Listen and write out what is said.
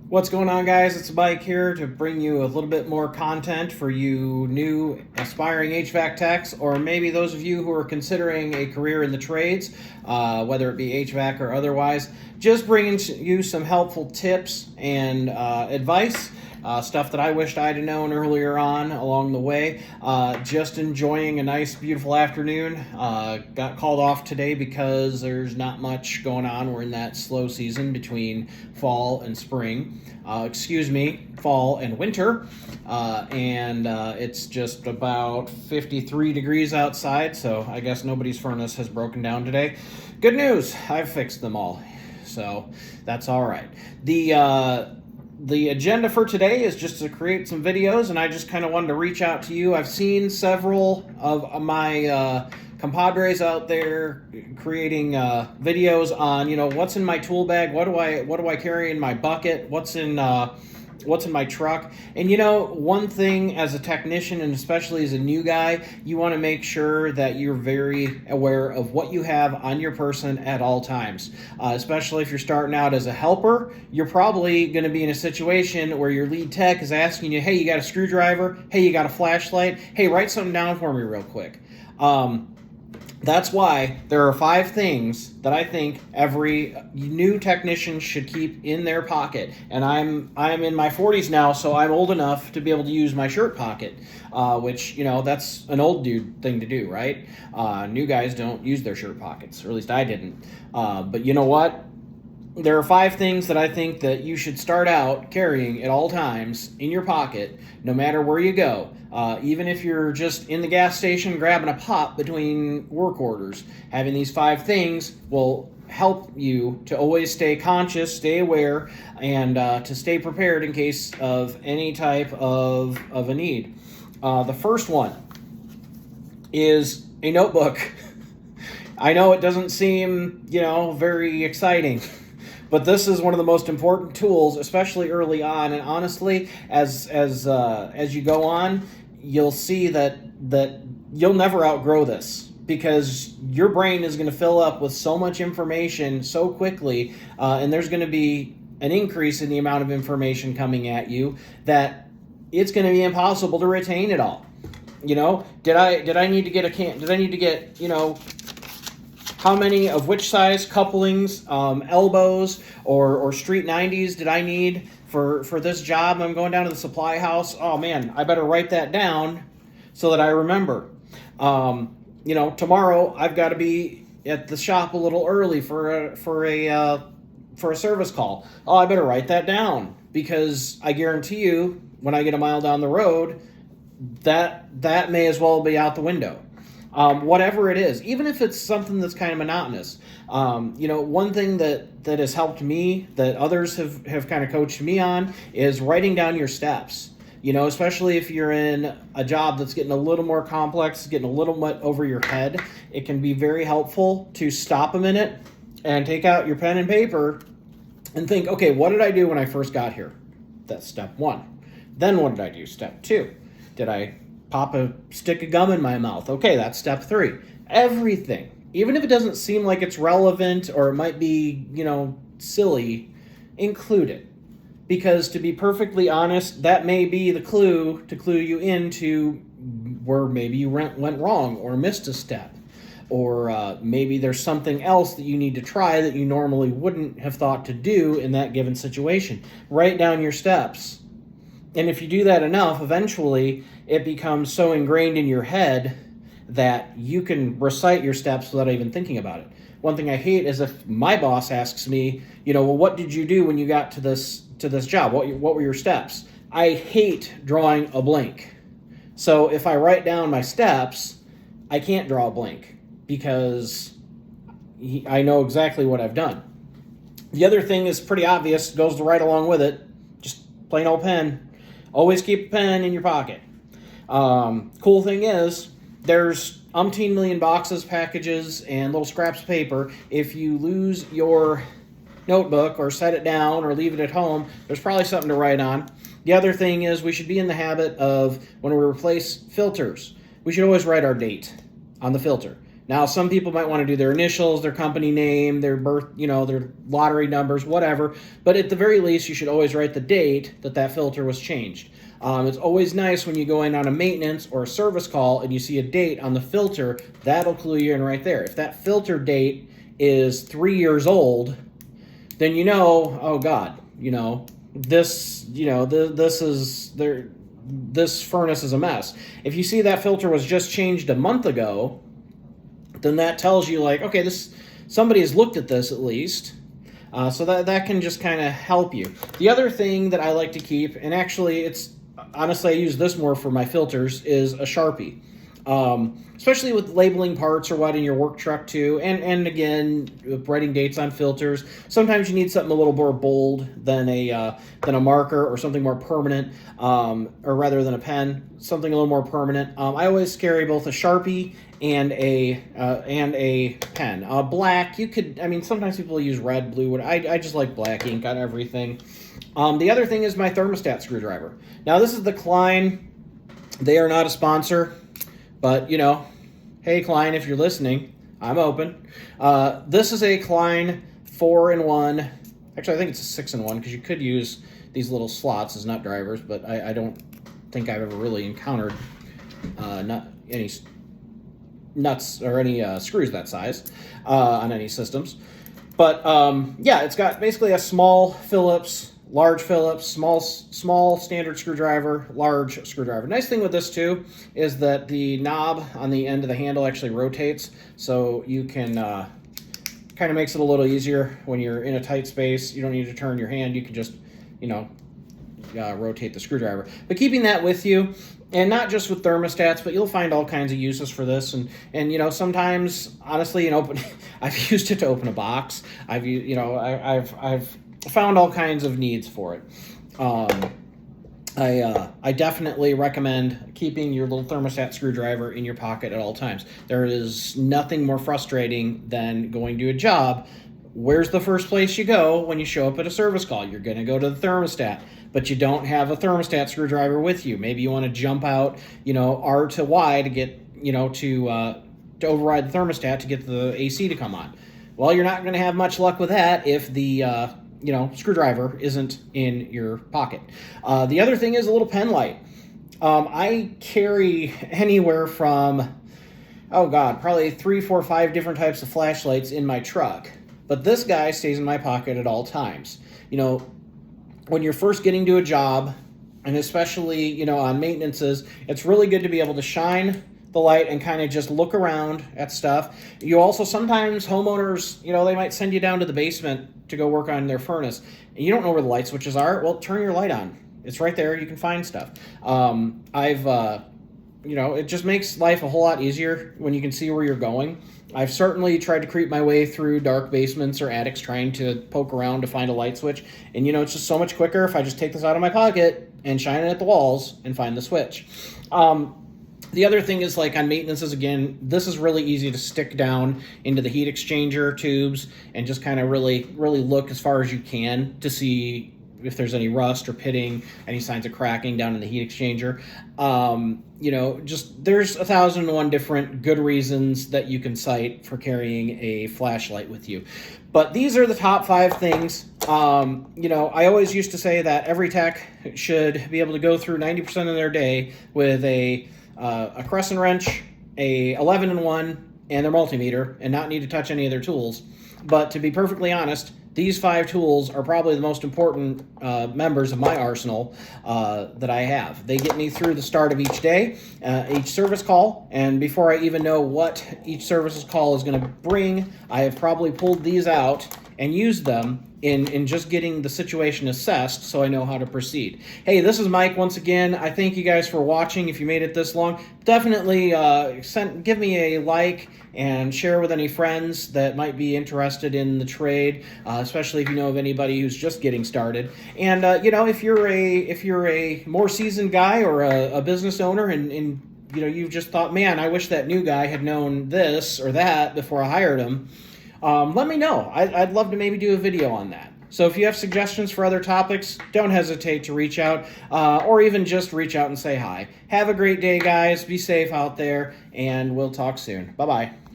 What's going on, guys? It's Mike here to bring you a little bit more content for you new aspiring HVAC techs, or maybe those of you who are considering a career in the trades, whether it be HVAC or otherwise. Just bringing you some helpful tips and advice. Stuff that I wished I'd have known earlier on along the way. Just enjoying a nice, beautiful afternoon. Got called off today because there's not much going on. We're in that slow season between fall and spring. Fall and winter. It's just about 53 degrees outside, so I guess nobody's furnace has broken down today. Good news, I've fixed them all, so that's all right. The agenda for today is just to create some videos, and I just kind of wanted to reach out to you. I've seen several of my compadres out there creating videos on, what's in my tool bag, what do I carry in my bucket, what's in my truck. And one thing as a technician, and especially as a new guy, you want to make sure that you're very aware of what you have on your person at all times. Especially if you're starting out as a helper, you're probably going to be in a situation where your lead tech is asking you, hey, you got a screwdriver? Hey, you got a flashlight? Hey, write something down for me real quick. That's why there are 5 things that I think every new technician should keep in their pocket. And I'm in my 40s now, so I'm old enough to be able to use my shirt pocket, which, that's an old dude thing to do, right? New guys don't use their shirt pockets, or at least I didn't. But you know what? There are 5 things that I think that you should start out carrying at all times in your pocket, no matter where you go. Even if you're just in the gas station grabbing a pop between work orders, having these 5 things will help you to always stay conscious, stay aware, and to stay prepared in case of any type of a need. The first one is a notebook. I know it doesn't seem, very exciting, but this is one of the most important tools, especially early on. And honestly, as you go on, you'll see that you'll never outgrow this, because your brain is going to fill up with so much information so quickly, and there's going to be an increase in the amount of information coming at you that it's going to be impossible to retain it all. Did I need to get did I need to get, how many of which size couplings, elbows, or street 90s did I need for this job? I'm going down to the supply house. Oh man, I better write that down so that I remember. Tomorrow I've got to be at the shop a little early for a service call. Oh, I better write that down, because I guarantee you, when I get a mile down the road, that may as well be out the window. Whatever it is, even if it's something that's kind of monotonous. One thing that has helped me, that others have kind of coached me on, is writing down your steps. Especially if you're in a job that's getting a little more complex, getting a little bit over your head, it can be very helpful to stop a minute and take out your pen and paper and think, okay, what did I do when I first got here? That's step 1. Then what did I do? Step 2. Did I pop a stick of gum in my mouth? Okay, that's step 3. Everything, even if it doesn't seem like it's relevant or it might be, silly, include it. Because to be perfectly honest, that may be the clue to clue you into where maybe you went wrong or missed a step. Or maybe there's something else that you need to try that you normally wouldn't have thought to do in that given situation. Write down your steps. And if you do that enough, eventually it becomes so ingrained in your head that you can recite your steps without even thinking about it. One thing I hate is if my boss asks me, well, what did you do when you got to this job? What were your steps? I hate drawing a blank. So if I write down my steps, I can't draw a blank, because I know exactly what I've done. The other thing is pretty obvious, goes right along with it. Just plain old pen. Always keep a pen in your pocket. Cool thing is, there's umpteen million boxes, packages, and little scraps of paper. If you lose your notebook or set it down or leave it at home, there's probably something to write on. The other thing is, we should be in the habit of, when we replace filters, we should always write our date on the filter. Now, some people might want to do their initials, their company name, their birth, their lottery numbers, whatever. But at the very least, you should always write the date that filter was changed. It's always nice when you go in on a maintenance or a service call and you see a date on the filter. That'll clue you in right there. If that filter date is 3 years old, then oh God, this furnace is a mess. If you see that filter was just changed a month ago, then that tells you okay, somebody has looked at this at least. So that can just kind of help you. The other thing that I like to keep, and actually honestly I use this more for my filters, is a Sharpie. Especially with labeling parts or what in your work truck too, and again, writing dates on filters. Sometimes you need something a little more bold than a marker or something more permanent, or rather than a pen, something a little more permanent. I always carry both a Sharpie and a pen. Black, sometimes people use red, blue. I just like black ink on everything. The other thing is my thermostat screwdriver. Now this is the Klein. They are not a sponsor. But, hey, Klein, if you're listening, I'm open. This is a Klein 4-in-1. Actually, I think it's a 6-in-1 because you could use these little slots as nut drivers, but I don't think I've ever really encountered any nuts or any screws that size on any systems. But, yeah, it's got basically a small Phillips, large Phillips, small standard screwdriver, large screwdriver. Nice thing with this too is that the knob on the end of the handle actually rotates, so you can kind of makes it a little easier when you're in a tight space. You don't need to turn your hand. You can just rotate the screwdriver. But keeping that with you, and not just with thermostats, but you'll find all kinds of uses for this. And sometimes, honestly, I've used it to open a box. I've found all kinds of needs for it. I definitely recommend keeping your little thermostat screwdriver in your pocket at all times. There is nothing more frustrating than going to a job. Where's the first place you go when you show up at a service call? You're going to go to the thermostat, but you don't have a thermostat screwdriver with you. Maybe you want to jump out, R to Y to get, to override the thermostat to get the AC to come on. Well, you're not going to have much luck with that if the screwdriver isn't in your pocket. The other thing is a little pen light. I carry anywhere from, probably 3, 4, 5 different types of flashlights in my truck. But this guy stays in my pocket at all times. When you're first getting to a job, and especially, on maintenances, it's really good to be able to shine the light and kind of just look around at stuff. You also, sometimes homeowners, they might send you down to the basement to go work on their furnace, and you don't know where the light switches are. Well, turn your light on. It's right there. You can find stuff. It just makes life a whole lot easier when you can see where you're going. I've certainly tried to creep my way through dark basements or attics trying to poke around to find a light switch. And, it's just so much quicker if I just take this out of my pocket and shine it at the walls and find the switch. The other thing is, on maintenances, again, this is really easy to stick down into the heat exchanger tubes and just kind of really, really look as far as you can to see if there's any rust or pitting, any signs of cracking down in the heat exchanger. There's 1,001 different good reasons that you can cite for carrying a flashlight with you. But these are the top 5 things. I always used to say that every tech should be able to go through 90% of their day with a crescent wrench, a 11-in-1, and their multimeter, and not need to touch any of their tools. But to be perfectly honest, these 5 tools are probably the most important members of my arsenal that I have. They get me through the start of each day, each service call, and before I even know what each service call is going to bring, I have probably pulled these out and used them in just getting the situation assessed so I know how to proceed. Hey, this is Mike once again. I thank you guys for watching. If you made it this long, definitely give me a like and share with any friends that might be interested in the trade, especially if you know of anybody who's just getting started. And if you're a more seasoned guy or a business owner and you've just thought, man, I wish that new guy had known this or that before I hired him, let me know. I'd love to maybe do a video on that. So if you have suggestions for other topics, don't hesitate to reach out, or even just reach out and say hi. Have a great day, guys. Be safe out there, and we'll talk soon. Bye-bye.